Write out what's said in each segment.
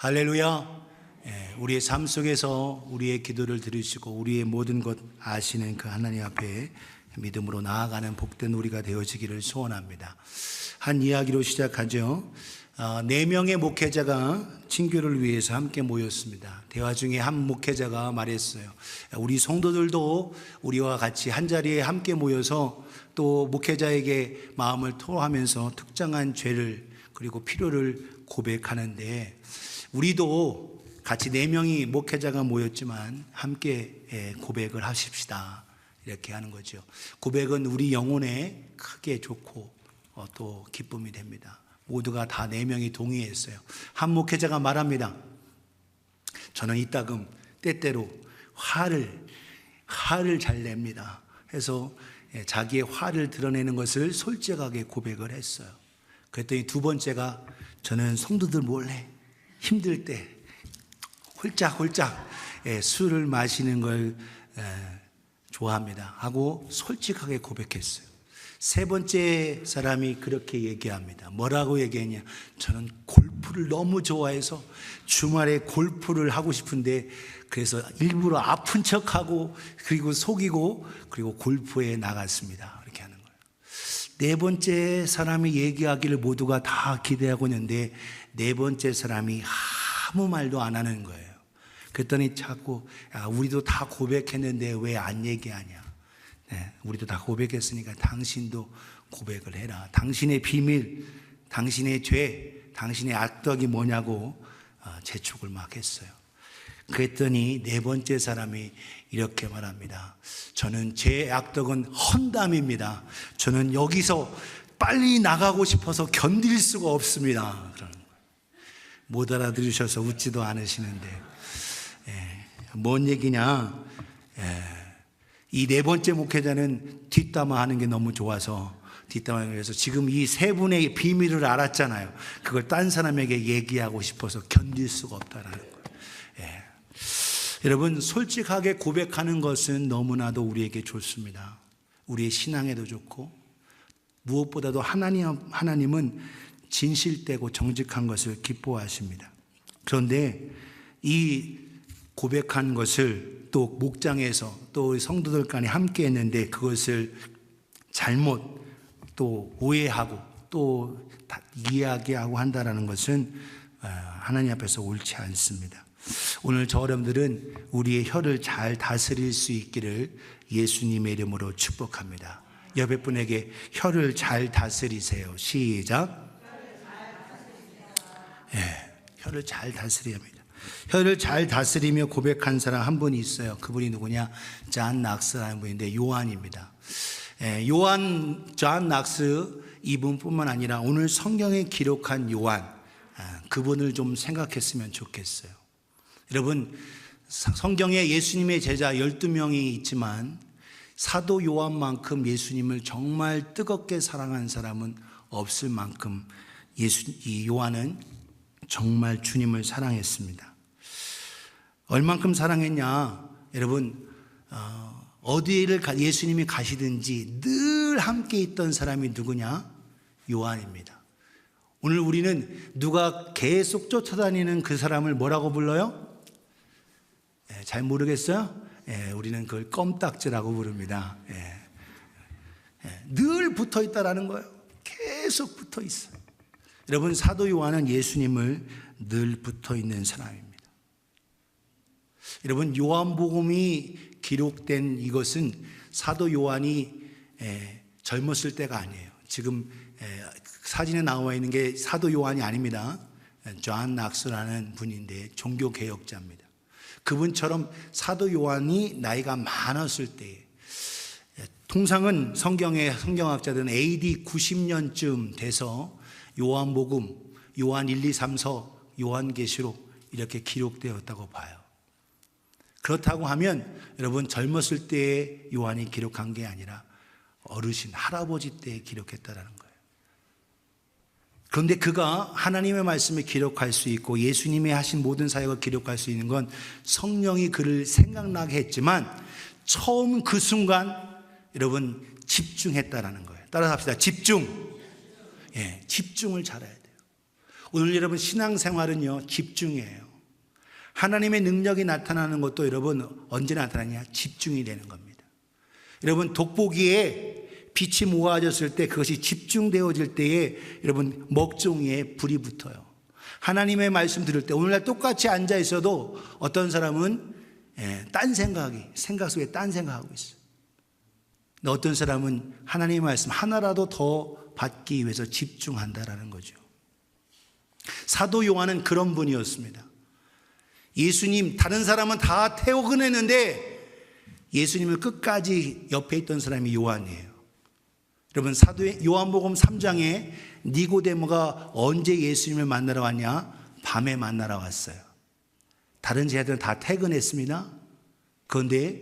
할렐루야. 우리의 삶 속에서 우리의 기도를 들으시고 우리의 모든 것 아시는 그 하나님 앞에 믿음으로 나아가는 복된 우리가 되어지기를 소원합니다. 한 이야기로 시작하죠. 4명의 목회자가 친교를 위해서 함께 모였습니다. 대화 중에 한 목회자가 말했어요. 우리 성도들도 우리와 같이 한자리에 함께 모여서 또 목회자에게 마음을 토로하면서 특정한 죄를 그리고 필요를 고백하는데 우리도 같이 4명이 목회자가 모였지만 함께 고백을 하십시다. 이렇게 하는 거죠. 고백은 우리 영혼에 크게 좋고 또 기쁨이 됩니다. 모두가 다 4명이 동의했어요. 한 목회자가 말합니다. 저는 이따금 때때로 화를 잘 냅니다. 해서 자기의 화를 드러내는 것을 솔직하게 고백을 했어요. 그랬더니 두 번째가 저는 성도들 몰래 힘들 때 홀짝홀짝 술을 마시는 걸 좋아합니다 하고 솔직하게 고백했어요. 세 번째 사람이 그렇게 얘기합니다. 뭐라고 얘기했냐? 저는 골프를 너무 좋아해서 주말에 골프를 하고 싶은데 그래서 일부러 아픈 척하고 그리고 속이고 그리고 골프에 나갔습니다. 이렇게 하는 거예요. 네 번째 사람이 얘기하기를 모두가 다 기대하고 있는데 네 번째 사람이 아무 말도 안 하는 거예요. 그랬더니 자꾸 우리도 다 고백했는데 왜 안 얘기하냐? 우리도 다 고백했으니까 당신도 고백을 해라. 당신의 비밀, 당신의 죄, 당신의 악덕이 뭐냐고 재촉을 막 했어요. 그랬더니 네 번째 사람이 이렇게 말합니다. 저는 제 악덕은 헌담입니다. 저는 여기서 빨리 나가고 싶어서 견딜 수가 없습니다. 그러는 거예요. 못 알아들으셔서 웃지도 않으시는데 뭔 얘기냐? 이 네 번째 목회자는 뒷담화하는 게 너무 좋아서 뒷담화를 해서 지금 이 세 분의 비밀을 알았잖아요. 그걸 딴 사람에게 얘기하고 싶어서 견딜 수가 없다라는 거예요. 여러분, 솔직하게 고백하는 것은 너무나도 우리에게 좋습니다. 우리의 신앙에도 좋고 무엇보다도 하나님은 진실되고 정직한 것을 기뻐하십니다. 그런데 이 고백한 것을 또 목장에서 또 성도들 간에 함께 했는데 그것을 잘못 또 오해하고 또 이야기하고 한다는 것은 하나님 앞에서 옳지 않습니다. 오늘 저 여러분들은 우리의 혀를 잘 다스릴 수 있기를 예수님의 이름으로 축복합니다. 옆에 분에게 혀를 잘 다스리세요. 시작. 혀를 잘 다스려야 합니다. 혀를 잘 다스리며 고백한 사람 한 분이 있어요. 그분이 누구냐? 존 낙스라는 분인데 요한입니다. 존 낙스 이분뿐만 아니라 오늘 성경에 기록한 요한 그분을 좀 생각했으면 좋겠어요. 여러분, 성경에 예수님의 제자 12명이 있지만 사도 요한만큼 예수님을 정말 뜨겁게 사랑한 사람은 없을 만큼 이 요한은 정말 주님을 사랑했습니다. 얼만큼 사랑했냐? 여러분, 어디를 예수님이 가시든지 늘 함께 있던 사람이 누구냐? 요한입니다. 오늘 우리는 누가 계속 쫓아다니는 그 사람을 뭐라고 불러요? 잘 모르겠어요? 우리는 그걸 껌딱지라고 부릅니다. 늘 붙어 있다라는 거예요. 계속 붙어 있어요. 여러분, 사도 요한은 예수님을 늘 붙어 있는 사람입니다. 여러분, 요한복음이 기록된 이것은 사도 요한이 젊었을 때가 아니에요. 지금 사진에 나와 있는 게 사도 요한이 아닙니다. 존 낙스라는 분인데 종교개혁자입니다. 그분처럼 사도 요한이 나이가 많았을 때 통상은 성경학자들은 AD 90년쯤 돼서 요한복음, 요한 1, 2, 3서, 요한계시록 이렇게 기록되었다고 봐요. 그렇다고 하면 여러분 젊었을 때의 요한이 기록한 게 아니라 어르신, 할아버지 때 기록했다라는 거예요. 그런데 그가 하나님의 말씀을 기록할 수 있고 예수님이 하신 모든 사역을 기록할 수 있는 건 성령이 그를 생각나게 했지만 처음 그 순간 여러분 집중했다라는 거예요. 따라서 합시다. 집중을 잘해야 돼요. 오늘 여러분 신앙생활은요, 집중이에요. 하나님의 능력이 나타나는 것도 여러분 언제 나타나냐? 집중이 되는 겁니다. 여러분 돋보기에 빛이 모아졌을 때, 그것이 집중되어질 때에 여러분 먹종이에 불이 붙어요. 하나님의 말씀 들을 때 오늘날 똑같이 앉아 있어도 어떤 사람은 딴 생각 속에 딴 생각하고 있어요. 근데 어떤 사람은 하나님의 말씀 하나라도 더 받기 위해서 집중한다라는 거죠. 사도 요한은 그런 분이었습니다. 예수님, 다른 사람은 다 퇴근했는데 예수님을 끝까지 옆에 있던 사람이 요한이에요. 여러분 사도 요한복음 3장에 니고데모가 언제 예수님을 만나러 왔냐? 밤에 만나러 왔어요. 다른 제자들은 다 퇴근했습니다. 그런데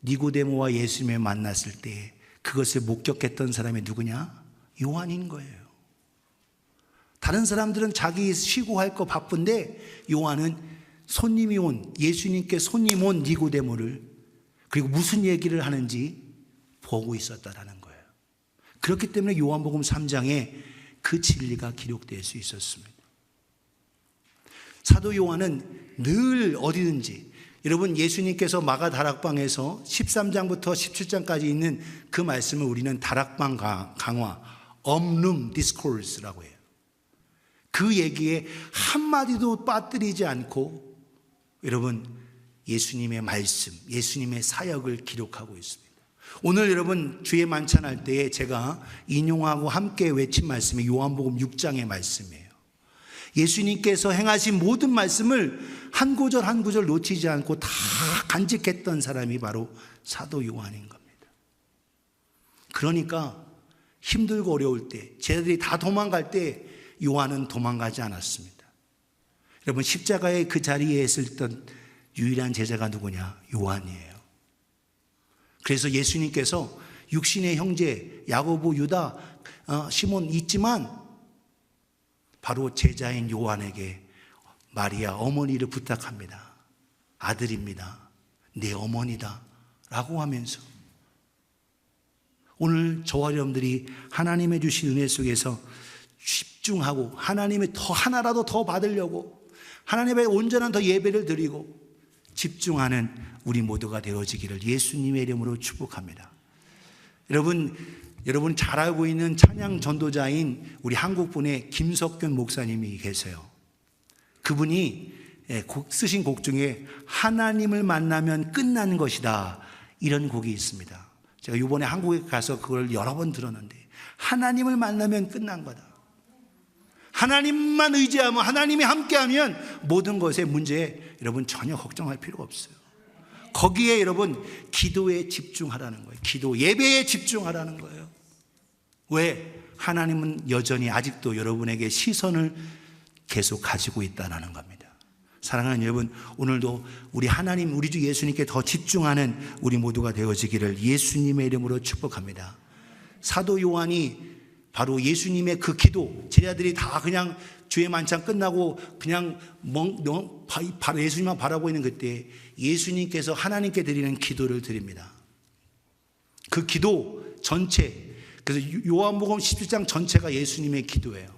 니고데모와 예수님을 만났을 때 그것을 목격했던 사람이 누구냐? 요한인 거예요. 다른 사람들은 자기 쉬고 할 거 바쁜데 요한은 손님이 온, 예수님께 손님 온 니고데모를, 그리고 무슨 얘기를 하는지 보고 있었다라는 거예요. 그렇기 때문에 요한복음 3장에 그 진리가 기록될 수 있었습니다. 사도 요한은 늘 어디든지, 여러분 예수님께서 마가 다락방에서 13장부터 17장까지 있는 그 말씀을 우리는 다락방 강화, 업룸 디스코스라고 해요. 그 얘기에 한마디도 빠뜨리지 않고 여러분 예수님의 말씀, 예수님의 사역을 기록하고 있습니다. 오늘 여러분 주의 만찬할 때에 제가 인용하고 함께 외친 말씀이 요한복음 6장의 말씀이에요. 예수님께서 행하신 모든 말씀을 한 구절 한 구절 놓치지 않고 다 간직했던 사람이 바로 사도 요한인 겁니다. 그러니까 힘들고 어려울 때, 제자들이 다 도망갈 때 요한은 도망가지 않았습니다. 여러분 십자가의 그 자리에 있었던 유일한 제자가 누구냐? 요한이에요. 그래서 예수님께서 육신의 형제 야고보, 유다, 시몬 있지만 바로 제자인 요한에게 마리아 어머니를 부탁합니다. 아들입니다. 내 어머니다 라고 하면서 오늘 저와 여러분들이 하나님의 주신 은혜 속에서 집중하고 하나님의 더 하나라도 더 받으려고 하나님의 온전한 더 예배를 드리고 집중하는 우리 모두가 되어지기를 예수님의 이름으로 축복합니다. 여러분 잘 알고 있는 찬양 전도자인 우리 한국분의 김석균 목사님이 계세요. 그분이 쓰신 곡 중에 하나님을 만나면 끝나는 것이다, 이런 곡이 있습니다. 제가 이번에 한국에 가서 그걸 여러 번 들었는데, 하나님을 만나면 끝난 거다. 하나님만 의지하면, 하나님이 함께하면 모든 것의 문제에 여러분 전혀 걱정할 필요가 없어요. 거기에 여러분 기도에 집중하라는 거예요. 기도, 예배에 집중하라는 거예요. 왜? 하나님은 여전히 아직도 여러분에게 시선을 계속 가지고 있다는 겁니다. 사랑하는 여러분, 오늘도 우리 하나님, 우리 주 예수님께 더 집중하는 우리 모두가 되어지기를 예수님의 이름으로 축복합니다. 사도 요한이 바로 예수님의 그 기도, 제자들이 다 그냥 주의 만찬 끝나고 그냥 예수님만 바라보고 있는 그때 예수님께서 하나님께 드리는 기도를 드립니다. 그 기도 전체, 그래서 요한복음 17장 전체가 예수님의 기도예요.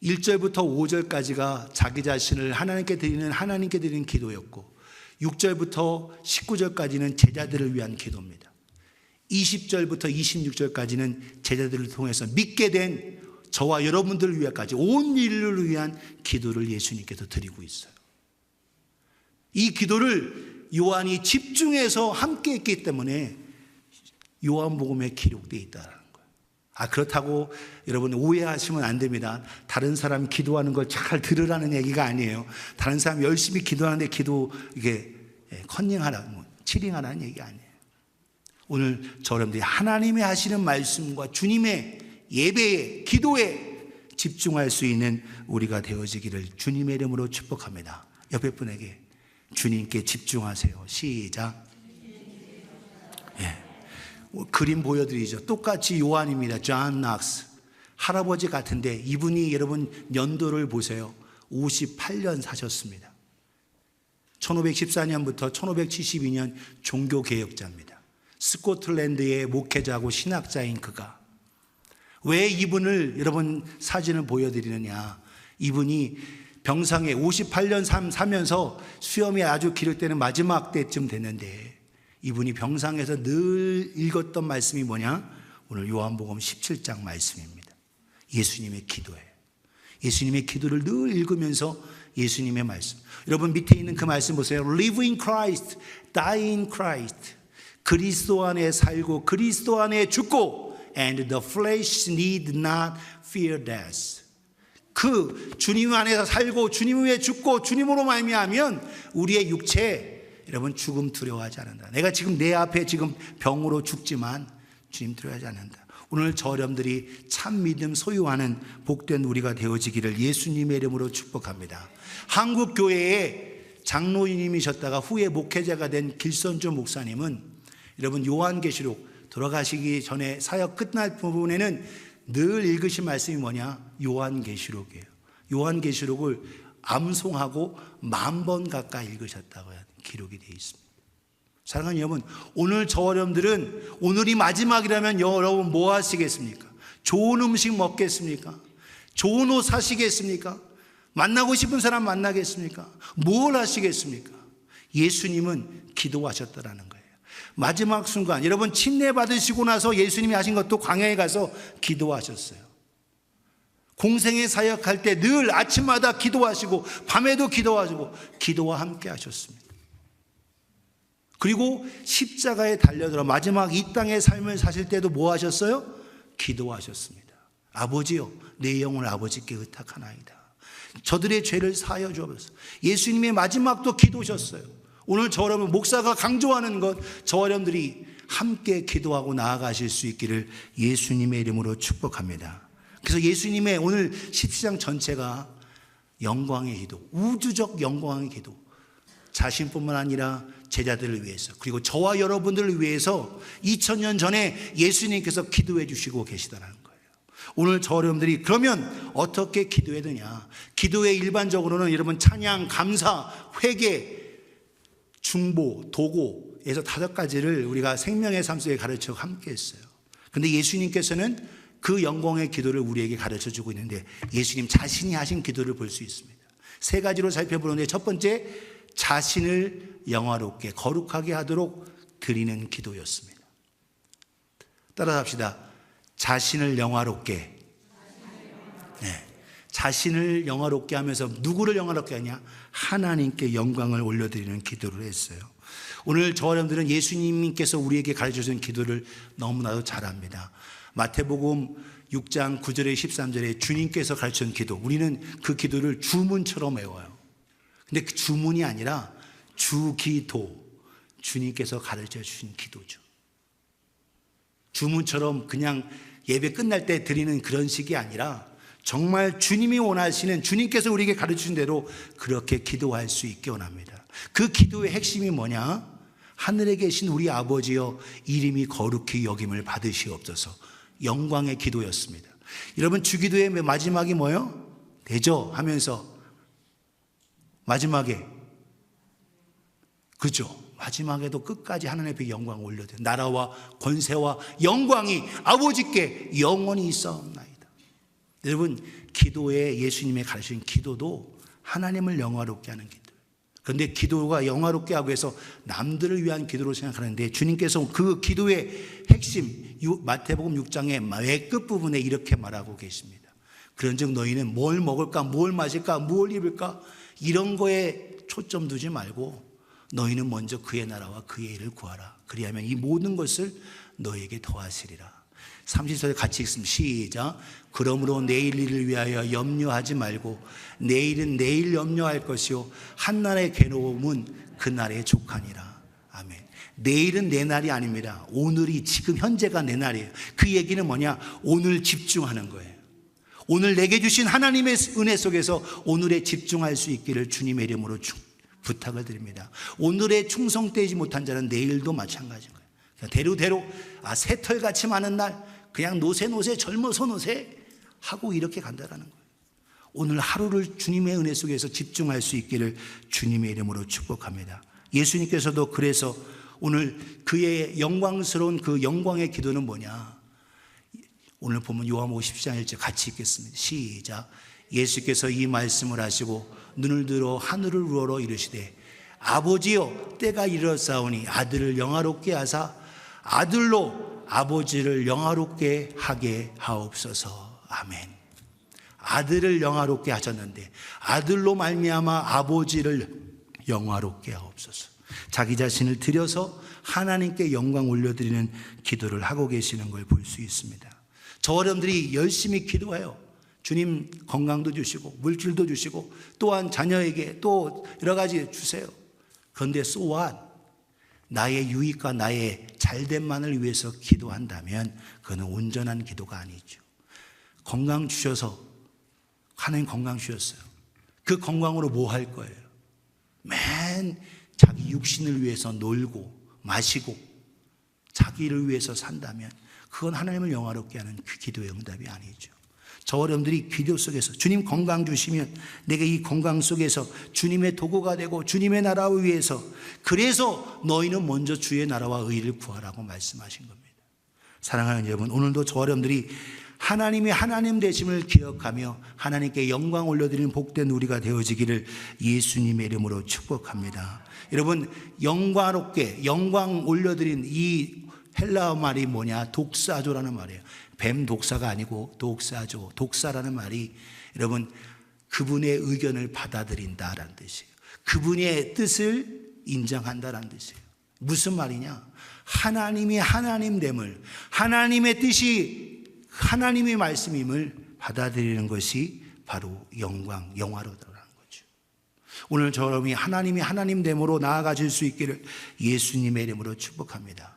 1절부터 5절까지가 자기 자신을 하나님께 드리는 기도였고, 6절부터 19절까지는 제자들을 위한 기도입니다. 20절부터 26절까지는 제자들을 통해서 믿게 된 저와 여러분들을 위해까지 온 인류를 위한 기도를 예수님께서 드리고 있어요. 이 기도를 요한이 집중해서 함께 했기 때문에 요한복음에 기록되어 있다는 거예요. 그렇다고 여러분 오해하시면 안 됩니다. 다른 사람 기도하는 걸 잘 들으라는 얘기가 아니에요. 다른 사람 열심히 기도하는데 이게 컨닝하라, 치링하라는 얘기 아니에요. 오늘 저 여러분들이 하나님이 하시는 말씀과 주님의 예배에, 기도에 집중할 수 있는 우리가 되어지기를 주님의 이름으로 축복합니다. 옆에 분에게 주님께 집중하세요. 시작. 그림 보여드리죠. 똑같이 요한입니다. 존 낙스. 할아버지 같은데 이분이 여러분 연도를 보세요. 58년 사셨습니다. 1514년부터 1572년 종교개혁자입니다. 스코틀랜드의 목회자고 신학자인 그가 왜 이분을 여러분 사진을 보여드리느냐? 이분이 병상에 58년 사면서 수염이 아주 기를 때는 마지막 때쯤 됐는데 이분이 병상에서 늘 읽었던 말씀이 뭐냐? 오늘 요한복음 17장 말씀입니다. 예수님의 기도예요. 예수님의 기도를 늘 읽으면서 예수님의 말씀. 여러분 밑에 있는 그 말씀 보세요. Live in Christ, die in Christ. 그리스도 안에 살고 그리스도 안에 죽고 and the flesh need not fear death. 그 주님 안에서 살고 주님 위에 죽고 주님으로 말미암으면 우리의 육체 여러분 죽음 두려워하지 않는다. 내가 지금 내 앞에 지금 병으로 죽지만 주님 두려워하지 않는다. 오늘 저 여러분들이 참 믿음 소유하는 복된 우리가 되어지기를 예수님의 이름으로 축복합니다. 한국 교회의 장로님이셨다가 후에 목회자가 된 길선주 목사님은 여러분 요한계시록 돌아가시기 전에 사역 끝날 부분에는 늘 읽으신 말씀이 뭐냐? 요한계시록이에요. 요한계시록을 암송하고 10,000번 가까이 읽으셨다고 기록이 되어 있습니다. 사랑하는 여러분, 오늘 저 여러분들은 오늘이 마지막이라면 여러분 뭐 하시겠습니까? 좋은 음식 먹겠습니까? 좋은 옷 사시겠습니까? 만나고 싶은 사람 만나겠습니까? 뭘 하시겠습니까? 예수님은 기도하셨다라는 거예요. 마지막 순간 여러분 침례 받으시고 나서 예수님이 하신 것도 광야에 가서 기도하셨어요. 공생의 사역할 때 늘 아침마다 기도하시고 밤에도 기도하시고 기도와 함께 하셨습니다. 그리고 십자가에 달려들어 마지막 이 땅의 삶을 사실 때도 뭐 하셨어요? 기도하셨습니다. 아버지요, 내 영혼을 아버지께 의탁하나이다. 저들의 죄를 사하여 주옵소서. 예수님의 마지막도 기도셨어요. 오늘 저 여러분 목사가 강조하는 것, 저 여러분들이 함께 기도하고 나아가실 수 있기를 예수님의 이름으로 축복합니다. 그래서 예수님의 오늘 17장 전체가 영광의 기도, 우주적 영광의 기도, 자신뿐만 아니라 제자들을 위해서 그리고 저와 여러분들을 위해서 2000년 전에 예수님께서 기도해 주시고 계시다는 거예요. 오늘 저 여러분들이 그러면 어떻게 기도해야 되냐? 기도에 일반적으로는 여러분 찬양, 감사, 회개, 중보, 도고에서 5가지를 우리가 생명의 삶 속에 가르쳐 함께 했어요. 그런데 예수님께서는 그 영광의 기도를 우리에게 가르쳐 주고 있는데 예수님 자신이 하신 기도를 볼 수 있습니다. 3가지로 살펴보는데 첫 번째, 자신을 영화롭게 거룩하게 하도록 드리는 기도였습니다. 따라서 합시다. 자신을 영화롭게. 네. 자신을 영화롭게 하면서 누구를 영화롭게 하냐? 하나님께 영광을 올려드리는 기도를 했어요. 오늘 저 여러분들은 예수님께서 우리에게 가르쳐주신 기도를 너무나도 잘 압니다. 마태복음 6장 9절에 13절에 주님께서 가르쳐준 기도, 우리는 그 기도를 주문처럼 외워요. 근데 그 주문이 아니라 주기도, 주님께서 가르쳐 주신 기도죠. 주문처럼 그냥 예배 끝날 때 드리는 그런 식이 아니라 정말 주님이 원하시는, 주님께서 우리에게 가르치신 대로 그렇게 기도할 수 있게 원합니다. 그 기도의 핵심이 뭐냐? 하늘에 계신 우리 아버지여 이름이 거룩히 여김을 받으시옵소서. 영광의 기도였습니다. 여러분 주기도의 마지막이 뭐예요? 되죠? 하면서 마지막에, 그죠? 마지막에도 끝까지 하나님 앞에 영광을 올려드려 나라와 권세와 영광이 아버지께 영원히 있사옵나이다. 여러분 기도에 예수님의 가르치신 기도도 하나님을 영화롭게 하는 기도. 그런데 기도가 영화롭게 하고 해서 남들을 위한 기도로 생각하는데 주님께서 그 기도의 핵심 마태복음 6장의 맨 끝부분에 이렇게 말하고 계십니다. 그런즉 너희는 뭘 먹을까, 뭘 마실까, 뭘 입을까 이런 거에 초점 두지 말고 너희는 먼저 그의 나라와 그의 일을 구하라. 그리하면 이 모든 것을 너희에게 더하시리라. 30절에 같이 읽습니다. 시작. 그러므로 내일 일을 위하여 염려하지 말고 내일은 내일 염려할 것이요 한날의 괴로움은 그날의 족하니라. 아멘. 내일은 내 날이 아닙니다. 오늘이 지금 현재가 내 날이에요. 그 얘기는 뭐냐? 오늘 집중하는 거예요. 오늘 내게 주신 하나님의 은혜 속에서 오늘에 집중할 수 있기를 주님의 이름으로 부탁을 드립니다. 오늘에 충성되지 못한 자는 내일도 마찬가지인 거예요. 그냥 대로대로 새털같이 많은 날 그냥 노세 젊어서 노세 하고 이렇게 간다라는 거예요. 오늘 하루를 주님의 은혜 속에서 집중할 수 있기를 주님의 이름으로 축복합니다. 예수님께서도 그래서 오늘 그의 영광스러운 그 영광의 기도는 뭐냐? 오늘 보면 요한복음 10장 1절 같이 읽겠습니다. 시작. 예수께서 이 말씀을 하시고 눈을 들어 하늘을 우러러 이르시되 아버지여 때가 이르렀사오니 아들을 영화롭게 하사 아들로 아버지를 영화롭게 하게 하옵소서. 아멘. 아들을 영화롭게 하셨는데 아들로 말미암아 아버지를 영화롭게 하옵소서. 자기 자신을 들여서 하나님께 영광 올려드리는 기도를 하고 계시는 걸 볼 수 있습니다. 저 여러분들이 열심히 기도해요. 주님 건강도 주시고 물질도 주시고 또한 자녀에게 또 여러 가지 주세요. 그런데 so what? 나의 유익과 나의 잘됨만을 위해서 기도한다면 그는 온전한 기도가 아니죠. 건강 주셔서, 하나님 건강 주셨어요. 그 건강으로 뭐 할 거예요? 맨 자기 육신을 위해서 놀고 마시고 자기를 위해서 산다면 그건 하나님을 영화롭게 하는 그 기도의 응답이 아니죠. 저 여러분들이 기도 속에서 주님 건강 주시면 내가 이 건강 속에서 주님의 도구가 되고 주님의 나라를 위해서, 그래서 너희는 먼저 주의 나라와 의를 구하라고 말씀하신 겁니다. 사랑하는 여러분, 오늘도 저 여러분들이 하나님이 하나님 되심을 기억하며 하나님께 영광 올려드리는 복된 우리가 되어지기를 예수님의 이름으로 축복합니다. 여러분, 영광롭게 영광 올려드린 이 헬라어 말이 뭐냐? 독사조라는 말이에요. 뱀 독사가 아니고 독사조, 독사라는 말이 여러분 그분의 의견을 받아들인다라는 뜻이에요. 그분의 뜻을 인정한다라는 뜻이에요. 무슨 말이냐? 하나님이 하나님됨을, 하나님의 뜻이 하나님의 말씀임을 받아들이는 것이 바로 영광, 영화로다라는 거죠. 오늘 저 여러분이 하나님이 하나님됨으로 나아가실 수 있기를 예수님의 이름으로 축복합니다.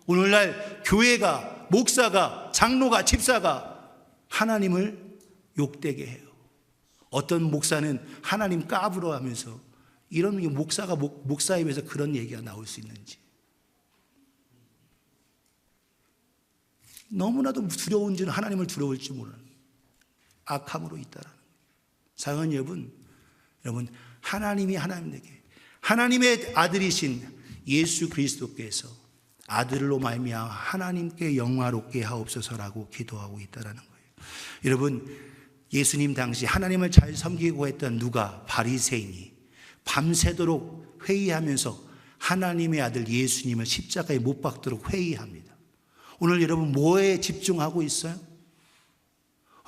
오늘날 교회가, 목사가, 장로가, 집사가 하나님을 욕되게 해요. 어떤 목사는 하나님 까불어 하면서, 이런 목사가 목사에 비해서 그런 얘기가 나올 수 있는지. 너무나도 두려운지는 하나님을 두려울지 모르는 악함으로 있다라는 거예요. 사랑하는 여러분 하나님이 하나님에게, 하나님의 아들이신 예수 그리스도께서 아들로 말미암아 하나님께 영화롭게 하옵소서라고 기도하고 있다라는 거예요. 여러분, 예수님 당시 하나님을 잘 섬기고 했던 누가, 바리새인이 밤새도록 회의하면서 하나님의 아들 예수님을 십자가에 못 박도록 회의합니다. 오늘 여러분 뭐에 집중하고 있어요?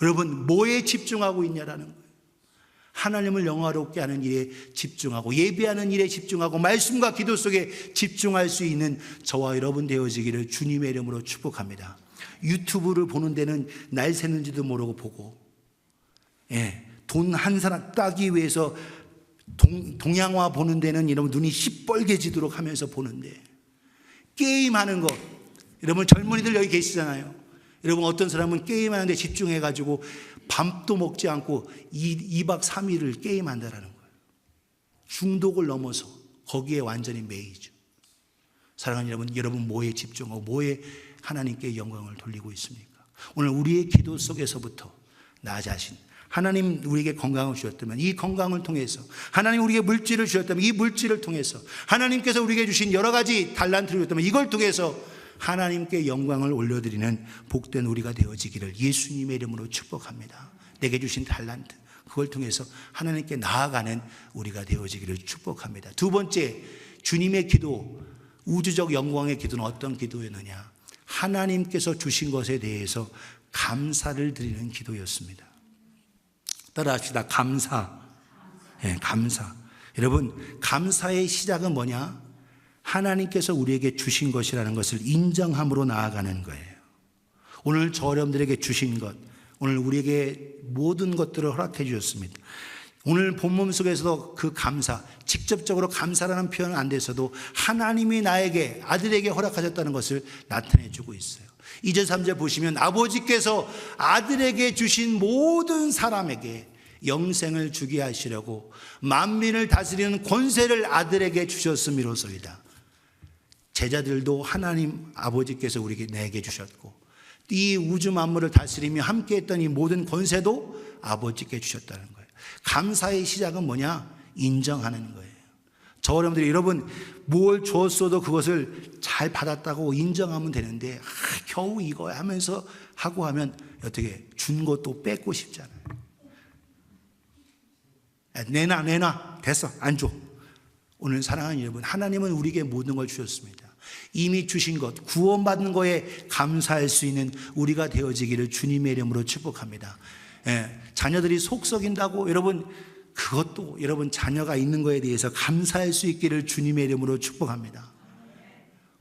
여러분 뭐에 집중하고 있냐라는 거예요. 하나님을 영화롭게 하는 일에 집중하고 예배하는 일에 집중하고 말씀과 기도 속에 집중할 수 있는 저와 여러분 되어지기를 주님의 이름으로 축복합니다. 유튜브를 보는 데는 날 새는지도 모르고 보고, 돈 한 사람 따기 위해서 동양화 보는 데는 여러분 눈이 시뻘개지도록 하면서 보는데, 게임하는 거, 여러분 젊은이들 여기 계시잖아요. 여러분 어떤 사람은 게임하는데 집중해가지고 밥도 먹지 않고 2박 3일을 게임한다라는 거예요. 중독을 넘어서 거기에 완전히 매이죠. 사랑하는 여러분 뭐에 집중하고 뭐에 하나님께 영광을 돌리고 있습니까? 오늘 우리의 기도 속에서부터 나 자신, 하나님 우리에게 건강을 주셨다면 이 건강을 통해서, 하나님 우리에게 물질을 주셨다면 이 물질을 통해서, 하나님께서 우리에게 주신 여러 가지 달란트를 주셨다면 이걸 통해서 하나님께 영광을 올려드리는 복된 우리가 되어지기를 예수님의 이름으로 축복합니다. 내게 주신 달란트, 그걸 통해서 하나님께 나아가는 우리가 되어지기를 축복합니다. 두 번째, 주님의 기도, 우주적 영광의 기도는 어떤 기도였느냐? 하나님께서 주신 것에 대해서 감사를 드리는 기도였습니다. 따라합시다. 감사. 감사. 여러분, 감사의 시작은 뭐냐? 하나님께서 우리에게 주신 것이라는 것을 인정함으로 나아가는 거예요. 오늘 저 여러분들에게 주신 것, 오늘 우리에게 모든 것들을 허락해 주셨습니다. 오늘 본문 속에서도 그 감사, 직접적으로 감사라는 표현은 안 돼서도 하나님이 나에게, 아들에게 허락하셨다는 것을 나타내 주고 있어요. 2절 3절 보시면 아버지께서 아들에게 주신 모든 사람에게 영생을 주게 하시려고 만민을 다스리는 권세를 아들에게 주셨음이로소이다. 제자들도 하나님 아버지께서 내게 주셨고, 이 우주 만물을 다스리며 함께했던 이 모든 권세도 아버지께 주셨다는 거예요. 감사의 시작은 뭐냐? 인정하는 거예요. 저 여러분들이, 여러분 뭘 주었어도 그것을 잘 받았다고 인정하면 되는데, 겨우 이거 하면서 하고 하면 어떻게 준 것도 뺏고 싶잖아요. 내놔. 됐어. 안 줘. 오늘 사랑하는 여러분, 하나님은 우리에게 모든 걸 주셨습니다. 이미 주신 것, 구원받는 거에 감사할 수 있는 우리가 되어지기를 주님의 이름으로 축복합니다. 자녀들이 속 썩인다고 여러분, 그것도 여러분 자녀가 있는 거에 대해서 감사할 수 있기를 주님의 이름으로 축복합니다.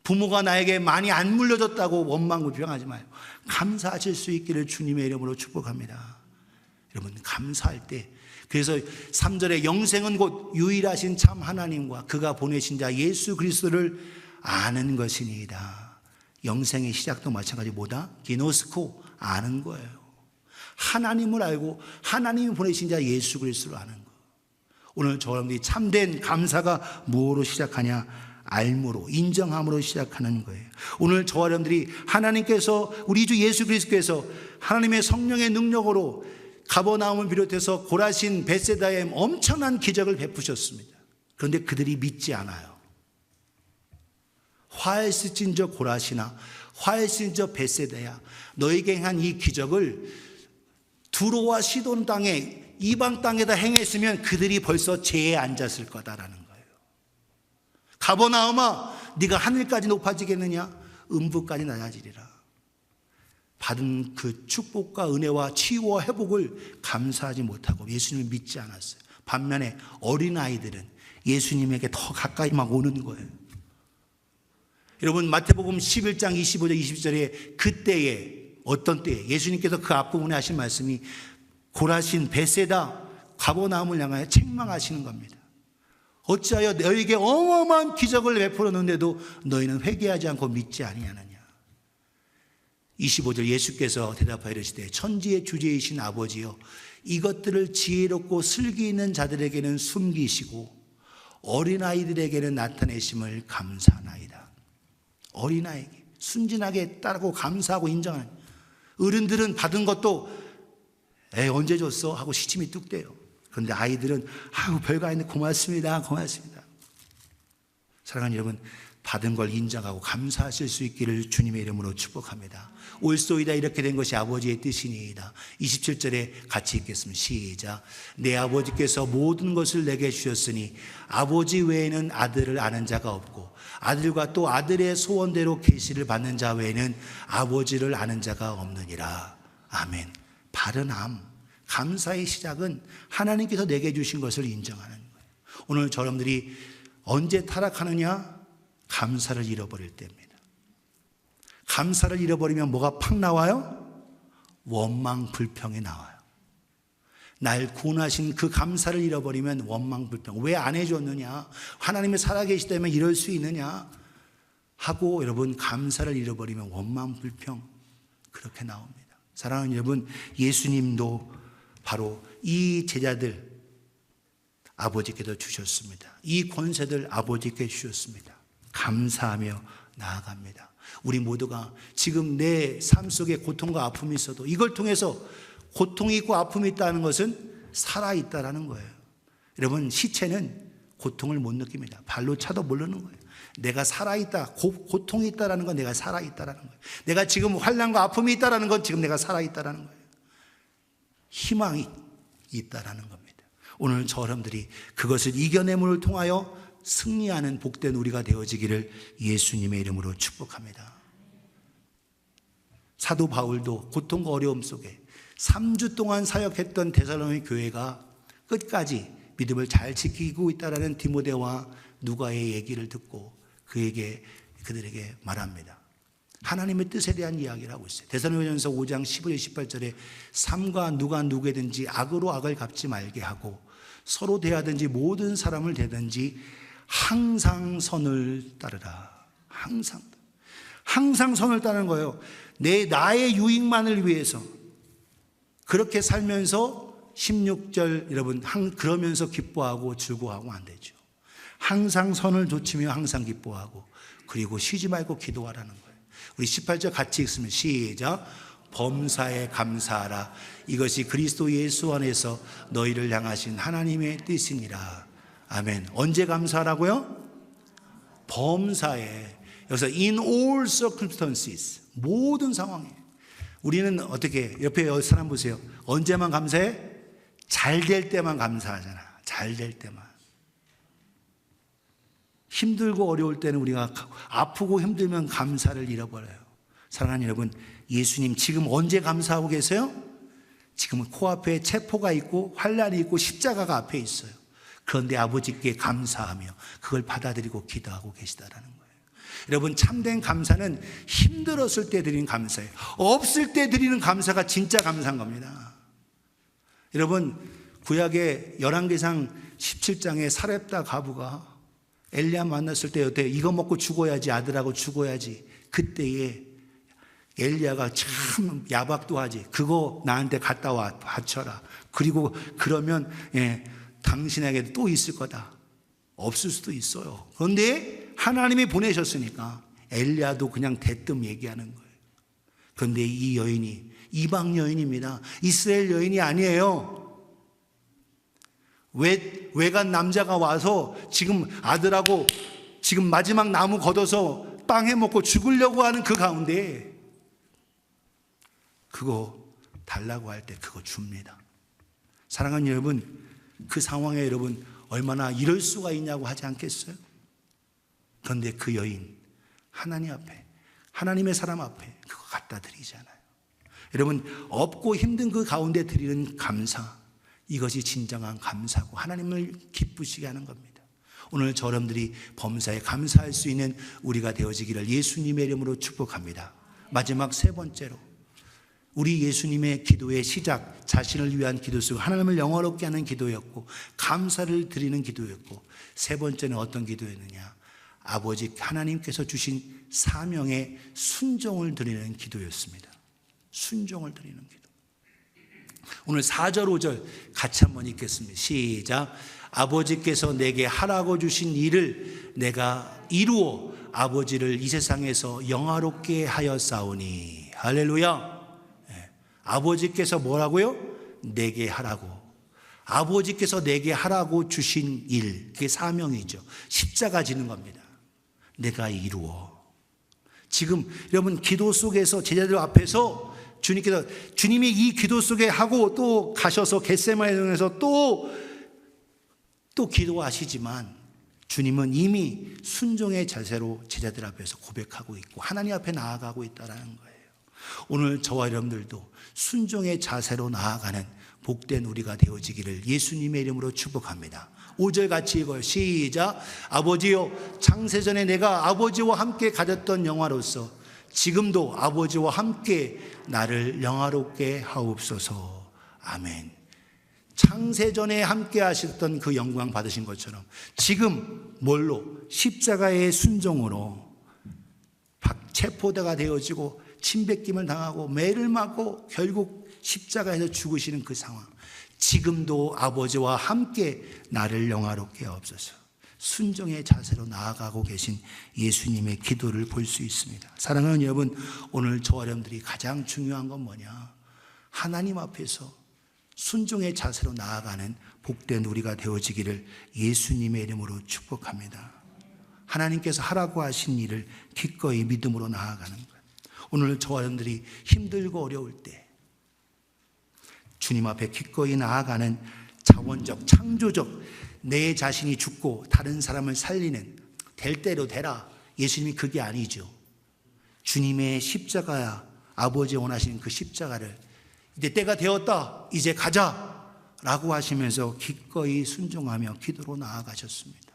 부모가 나에게 많이 안 물려줬다고 원망불평하지 마요. 감사하실 수 있기를 주님의 이름으로 축복합니다. 여러분, 감사할 때, 그래서 3절에 영생은 곧 유일하신 참 하나님과 그가 보내신 자 예수 그리스도를 아는 것이니이다. 영생의 시작도 마찬가지 뭐다? 기노스코, 아는 거예요. 하나님을 알고 하나님이 보내신 자 예수 그리스도를 아는 거. 오늘 저 여러분들이 참된 감사가 무엇으로 시작하냐? 알므로, 인정함으로 시작하는 거예요. 오늘 저와 여러분들이 하나님께서, 우리 주 예수 그리스도께서 하나님의 성령의 능력으로 가버나움을 비롯해서 고라신 벳세다에 엄청난 기적을 베푸셨습니다. 그런데 그들이 믿지 않아요. 화할스진저 고라시나 화할스진저 벳세다야, 너에게 행한 이 기적을 두로와 시돈 땅에, 이방 땅에다 행했으면 그들이 벌써 제에 앉았을 거다라는 거예요. 가버나움아, 네가 하늘까지 높아지겠느냐? 음부까지 낮아지리라. 받은 그 축복과 은혜와 치유와 회복을 감사하지 못하고 예수님을 믿지 않았어요. 반면에 어린아이들은 예수님에게 더 가까이 막 오는 거예요. 여러분, 마태복음 11장 25절 20절에 그때에, 어떤 때에 예수님께서 그 앞부분에 하신 말씀이 고라신 벳세다 가버나움을 향하여 책망하시는 겁니다. 어찌하여 너에게 어마어마한 기적을 베풀었는데도 너희는 회개하지 않고 믿지 아니하느냐. 25절 예수께서 대답하여 이르시되 천지의 주제이신 아버지여, 이것들을 지혜롭고 슬기 있는 자들에게는 숨기시고 어린아이들에게는 나타내심을 감사하나이다. 어린아이에게 순진하게 따르고 감사하고 인정하는, 어른들은 받은 것도 언제 줬어? 하고 시침이 뚝 떼요. 그런데 아이들은 별거 아닌데 고맙습니다. 사랑하는 여러분, 받은 걸 인정하고 감사하실 수 있기를 주님의 이름으로 축복합니다. 올소이다, 이렇게 된 것이 아버지의 뜻이니이다. 27절에 같이 읽겠습니다. 시작. 내 아버지께서 모든 것을 내게 주셨으니 아버지 외에는 아들을 아는 자가 없고 아들과 또 아들의 소원대로 계시를 받는 자 외에는 아버지를 아는 자가 없느니라. 아멘. 바른함, 감사의 시작은 하나님께서 내게 주신 것을 인정하는 거예요. 오늘 여러분들이 언제 타락하느냐? 감사를 잃어버릴 때입니다. 감사를 잃어버리면 뭐가 팍 나와요? 원망, 불평이 나와요. 날 구원하신 그 감사를 잃어버리면 원망, 불평. 왜 안 해줬느냐? 하나님이 살아계시다면 이럴 수 있느냐? 하고 여러분, 감사를 잃어버리면 원망, 불평, 그렇게 나옵니다. 사랑하는 여러분, 예수님도 바로 이 제자들 아버지께도 주셨습니다. 이 권세들 아버지께 주셨습니다. 감사하며 나아갑니다. 우리 모두가 지금 내 삶 속에 고통과 아픔이 있어도 이걸 통해서 고통이 있고 아픔이 있다는 것은 살아있다라는 거예요. 여러분, 시체는 고통을 못 느낍니다. 발로 차도 모르는 거예요. 내가 살아있다, 고통이 있다라는 건 내가 살아있다라는 거예요. 내가 지금 환난과 아픔이 있다라는 건 지금 내가 살아있다라는 거예요. 희망이 있다라는 겁니다. 오늘 저 여러분들이 그것을 이겨냄을 통하여 승리하는 복된 우리가 되어지기를 예수님의 이름으로 축복합니다. 사도 바울도 고통과 어려움 속에 3주 동안 사역했던 데살로니가 교회가 끝까지 믿음을 잘 지키고 있다라는 디모데와 누가의 얘기를 듣고 그들에게 말합니다. 하나님의 뜻에 대한 이야기를 하고 있어요. 데살로니가전서 5장 15절 18절에 삼가 누가 누구든지 악으로 악을 갚지 말게 하고 서로 대하든지 모든 사람을 대든지 항상 선을 따르라. 항상 선을 따르는 거예요. 나의 유익만을 위해서 그렇게 살면서 16절 여러분, 그러면서 기뻐하고 즐거워하고 안 되죠. 항상 선을 좇으며 항상 기뻐하고 그리고 쉬지 말고 기도하라는 거예요. 우리 18절 같이 읽으면 시작. 범사에 감사하라. 이것이 그리스도 예수 안에서 너희를 향하신 하나님의 뜻이니라. 아멘. 언제 감사하라고요? 범사에. 여기서 in all circumstances, 모든 상황에. 우리는 어떻게, 옆에 사람 보세요. 언제만 감사해? 잘 될 때만 감사하잖아. 잘 잘 될 때만. 힘들고 어려울 때는 우리가 아프고 힘들면 감사를 잃어버려요. 사랑하는 여러분, 예수님 지금 언제 감사하고 계세요? 지금은 코앞에 체포가 있고 환난이 있고 십자가가 앞에 있어요. 그런데 아버지께 감사하며 그걸 받아들이고 기도하고 계시다라는 거예요. 여러분, 참된 감사는 힘들었을 때 드리는 감사예요. 없을 때 드리는 감사가 진짜 감사한 겁니다. 여러분, 구약의 열왕기상 17장에 사렙다 과부가 엘리야 만났을 때 어때? 이거 먹고 죽어야지, 아들하고 죽어야지. 그때에 엘리야가 참 야박도 하지. 그거 나한테 갖다 와 바쳐라. 그리고 그러면 당신에게도 또 있을 거다. 없을 수도 있어요. 그런데 하나님이 보내셨으니까 엘리야도 그냥 대뜸 얘기하는 거예요. 그런데 이 여인이 이방 여인입니다. 이스라엘 여인이 아니에요. 외간 남자가 와서 지금 아들하고 지금 마지막 나무 걷어서 빵 해먹고 죽으려고 하는 그 가운데 그거 달라고 할 때 그거 줍니다. 사랑하는 여러분, 그 상황에 여러분 얼마나 이럴 수가 있냐고 하지 않겠어요? 그런데 그 여인 하나님 앞에, 하나님의 사람 앞에 그거 갖다 드리잖아요. 여러분, 없고 힘든 그 가운데 드리는 감사, 이것이 진정한 감사고 하나님을 기쁘시게 하는 겁니다. 오늘 저 여러분들이 범사에 감사할 수 있는 우리가 되어지기를 예수님의 이름으로 축복합니다. 마지막 세 번째로, 우리 예수님의 기도의 시작, 자신을 위한 기도 속 하나님을 영화롭게 하는 기도였고 감사를 드리는 기도였고, 세 번째는 어떤 기도였느냐? 아버지 하나님께서 주신 사명에 순종을 드리는 기도였습니다. 순종을 드리는 기도. 오늘 4절 5절 같이 한번 읽겠습니다. 시작. 아버지께서 내게 하라고 주신 일을 내가 이루어 아버지를 이 세상에서 영화롭게 하였사오니. 할렐루야. 아버지께서 뭐라고요? 내게 하라고. 아버지께서 내게 하라고 주신 일, 그게 사명이죠. 십자가 지는 겁니다. 내가 이루어. 지금 여러분 기도 속에서 제자들 앞에서 주님이 이 기도 속에 하고 또 가셔서 겟세마네에서 또 기도하시지만 주님은 이미 순종의 자세로 제자들 앞에서 고백하고 있고 하나님 앞에 나아가고 있다는 거예요. 오늘 저와 여러분들도 순종의 자세로 나아가는 복된 우리가 되어지기를 예수님의 이름으로 축복합니다. 5절 같이 읽어요. 시작. 아버지여, 창세전에 내가 아버지와 함께 가졌던 영화로서 지금도 아버지와 함께 나를 영화롭게 하옵소서. 아멘. 창세전에 함께 하셨던 그 영광 받으신 것처럼 지금 뭘로? 십자가의 순종으로 체포대가 되어지고 침뱉김을 당하고 매를 맞고 결국 십자가에서 죽으시는 그 상황, 지금도 아버지와 함께 나를 영화롭게 하옵소서. 순종의 자세로 나아가고 계신 예수님의 기도를 볼 수 있습니다. 사랑하는 여러분, 오늘 저와 여러분들이 가장 중요한 건 뭐냐? 하나님 앞에서 순종의 자세로 나아가는 복된 우리가 되어지기를 예수님의 이름으로 축복합니다. 하나님께서 하라고 하신 일을 기꺼이 믿음으로 나아가는 것. 오늘 저와 여러분들이 힘들고 어려울 때 주님 앞에 기꺼이 나아가는 자원적, 창조적, 내 자신이 죽고 다른 사람을 살리는, 될 대로 되라, 예수님이 그게 아니죠. 주님의 십자가야, 아버지 원하시는 그 십자가를 이제 때가 되었다, 이제 가자 라고 하시면서 기꺼이 순종하며 기도로 나아가셨습니다.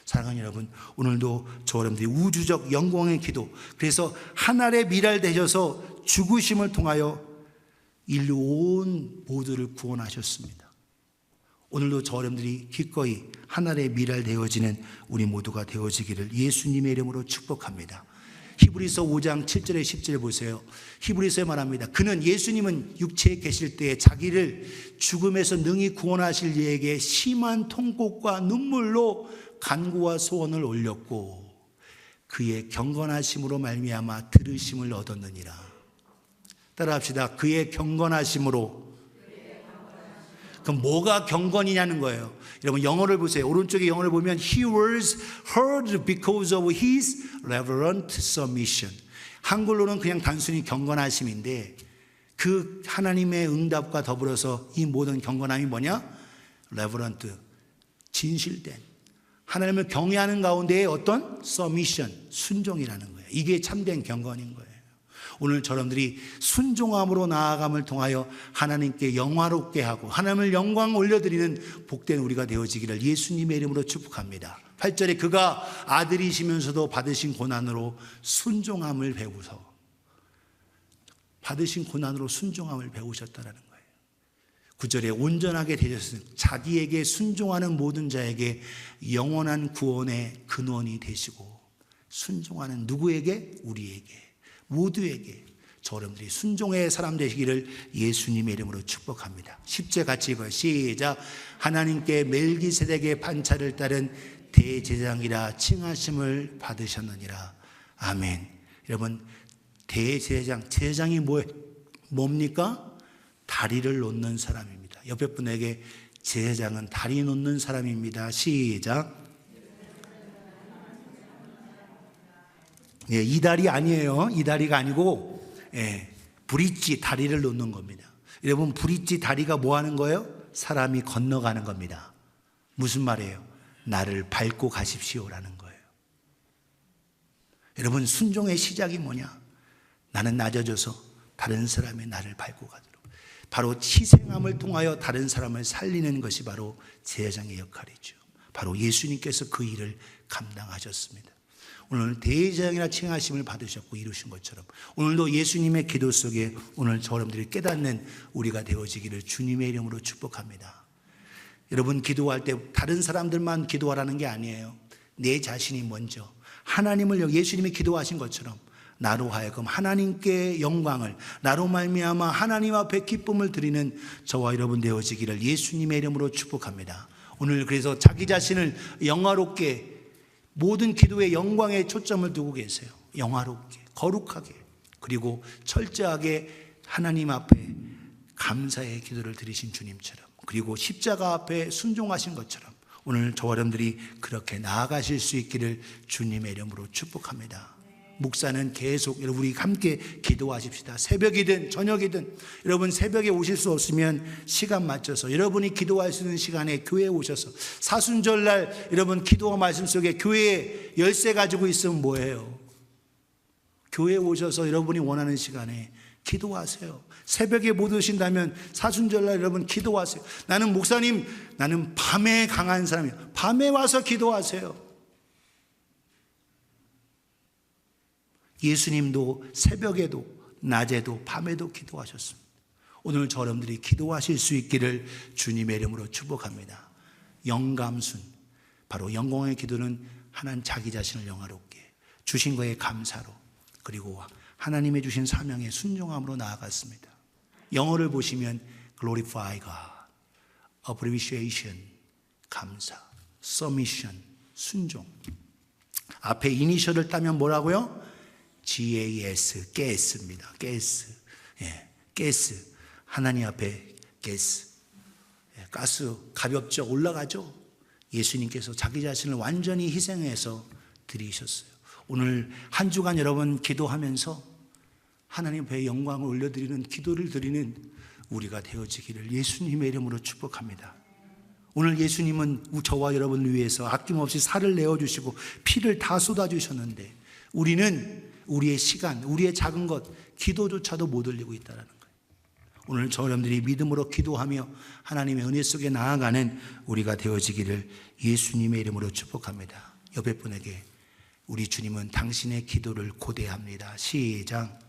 사랑하는 여러분, 오늘도 저 여러분들이 우주적 영광의 기도, 그래서 하늘에 미랄되셔서 죽으심을 통하여 인류 온 모두를 구원하셨습니다. 오늘도 저 여러분들이 기꺼이 하늘에 미랄되어지는 우리 모두가 되어지기를 예수님의 이름으로 축복합니다. 히브리서 5장 7절에 10절 보세요. 히브리서에 말합니다. 그는, 예수님은 육체에 계실 때에 자기를 죽음에서 능히 구원하실 이에게 심한 통곡과 눈물로 간구와 소원을 올렸고 그의 경건하심으로 말미암아 들으심을 얻었느니라. 따라합시다. 그의 경건하심으로. 그럼 뭐가 경건이냐는 거예요. 여러분 영어를 보세요. 오른쪽에 영어를 보면 He was heard because of his reverent submission. 한글로는 그냥 단순히 경건하심인데 그 하나님의 응답과 더불어서 이 모든 경건함이 뭐냐? reverent, 진실된, 하나님을 경외하는 가운데에 어떤 서미션, 순종이라는 거예요. 이게 참된 경건인 거예요. 오늘 여러분들이 순종함으로 나아감을 통하여 하나님께 영화롭게 하고 하나님을 영광 올려드리는 복된 우리가 되어지기를 예수님의 이름으로 축복합니다. 8절에 그가 아들이시면서도 받으신 고난으로 순종함을 배우서, 받으신 고난으로 순종함을 배우셨다라는 거예요. 9절에 온전하게 되셨으니 자기에게 순종하는 모든 자에게 영원한 구원의 근원이 되시고, 순종하는 누구에게? 우리에게, 모두에게 여러분들이 순종의 사람 되시기를 예수님의 이름으로 축복합니다. 10절 같이 읽어요. 시작. 하나님께 멜기세덱의 판차를 따른 대제사장이라 칭하심을 받으셨느니라. 아멘. 여러분, 대제사장, 제사장이 뭡니까? 다리를 놓는 사람입니다. 옆에 분에게 제사장은 다리 놓는 사람입니다. 시작. 예, 이 다리 아니에요. 이 다리가 아니고, 브릿지 다리를 놓는 겁니다. 여러분, 브릿지 다리가 뭐 하는 거예요? 사람이 건너가는 겁니다. 무슨 말이에요? 나를 밟고 가십시오라는 거예요. 여러분, 순종의 시작이 뭐냐? 나는 낮아져서 다른 사람이 나를 밟고 가도록, 바로 희생함을 통하여 다른 사람을 살리는 것이 바로 제사장의 역할이죠. 바로 예수님께서 그 일을 감당하셨습니다. 오늘 대제사장이라 칭하심을 받으셨고 이루신 것처럼 오늘도 예수님의 기도 속에 오늘 여러분들이 깨닫는 우리가 되어지기를 주님의 이름으로 축복합니다. 여러분, 기도할 때 다른 사람들만 기도하라는 게 아니에요. 내 자신이 먼저 하나님을, 예수님이 기도하신 것처럼 나로 하여금 하나님께 영광을, 나로 말미암아 하나님 앞에 기쁨을 드리는 저와 여러분 되어지기를 예수님의 이름으로 축복합니다. 오늘 그래서 자기 자신을 영화롭게, 모든 기도의 영광에 초점을 두고 계세요. 영화롭게, 거룩하게, 그리고 철저하게 하나님 앞에 감사의 기도를 드리신 주님처럼, 그리고 십자가 앞에 순종하신 것처럼 오늘 저와 여러분들이 그렇게 나아가실 수 있기를 주님의 이름으로 축복합니다. 목사는 계속 여러분 우리 함께 기도하십시다. 새벽이든 저녁이든, 여러분 새벽에 오실 수 없으면 시간 맞춰서 여러분이 기도할 수 있는 시간에 교회에 오셔서, 사순절날 여러분 기도와 말씀 속에 교회에 열쇠 가지고 있으면 뭐예요? 교회에 오셔서 여러분이 원하는 시간에 기도하세요. 새벽에 못 오신다면 사순절날 여러분 기도하세요. 나는 목사님, 나는 밤에 강한 사람이에요. 밤에 와서 기도하세요. 예수님도 새벽에도 낮에도 밤에도 기도하셨습니다. 오늘 여러분들이 기도하실 수 있기를 주님의 이름으로 축복합니다. 영감순, 바로 영광의 기도는 하나님 자기 자신을 영화롭게 주신 거에 감사로, 그리고 하나님의 주신 사명에 순종함으로 나아갔습니다. 영어를 보시면 glorify God, appreciation, 감사, submission, 순종. 앞에 이니셜을 따면 뭐라고요? GAS, 가스입니다. 가스. 예, 가스. 하나님 앞에 가스. 예, 가스 가볍죠? 올라가죠? 예수님께서 자기 자신을 완전히 희생해서 드리셨어요. 오늘 한 주간 여러분 기도하면서 하나님 앞에 영광을 올려드리는, 기도를 드리는 우리가 되어지기를 예수님의 이름으로 축복합니다. 오늘 예수님은 저와 여러분을 위해서 아낌없이 살을 내어주시고 피를 다 쏟아주셨는데 우리는 우리의 시간, 우리의 작은 것, 기도조차도 못 올리고 있다는 거예요. 오늘 저 여러분들이 믿음으로 기도하며 하나님의 은혜 속에 나아가는 우리가 되어지기를 예수님의 이름으로 축복합니다. 옆에 분에게 우리 주님은 당신의 기도를 고대합니다. 시작.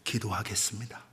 기도하겠습니다.